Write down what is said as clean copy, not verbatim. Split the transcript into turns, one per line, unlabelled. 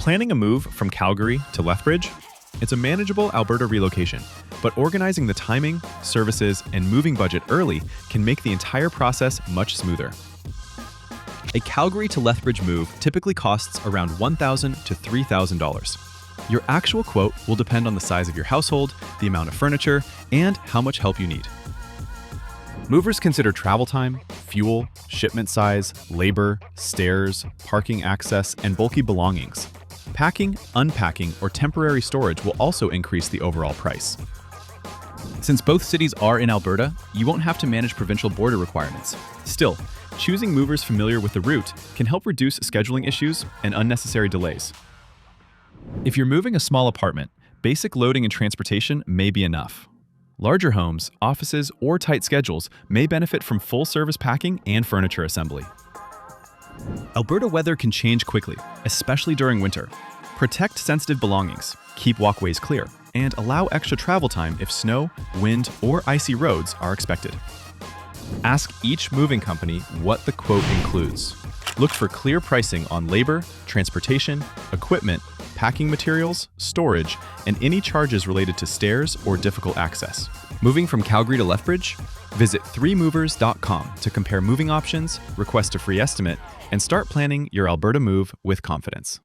Planning a move from Calgary to Lethbridge? It's a manageable Alberta relocation, but organizing the timing, services, and moving budget early can make the entire process much smoother. A Calgary to Lethbridge move typically costs around $1,000 to $3,000. Your actual quote will depend on the size of your household, the amount of furniture, and how much help you need. Movers consider travel time, fuel, shipment size, labor, stairs, parking access, and bulky belongings. Packing, unpacking, or temporary storage will also increase the overall price. Since both cities are in Alberta, you won't have to manage provincial border requirements. Still, choosing movers familiar with the route can help reduce scheduling issues and unnecessary delays. If you're moving a small apartment, basic loading and transportation may be enough. Larger homes, offices, or tight schedules may benefit from full-service packing and furniture assembly. Alberta weather can change quickly, especially during winter. Protect sensitive belongings, keep walkways clear, and allow extra travel time if snow, wind, or icy roads are expected. Ask each moving company what the quote includes. Look for clear pricing on labor, transportation, equipment, packing materials, storage, and any charges related to stairs or difficult access. Moving from Calgary to Lethbridge? Visit 3movers.com to compare moving options, request a free estimate, and start planning your Alberta move with confidence.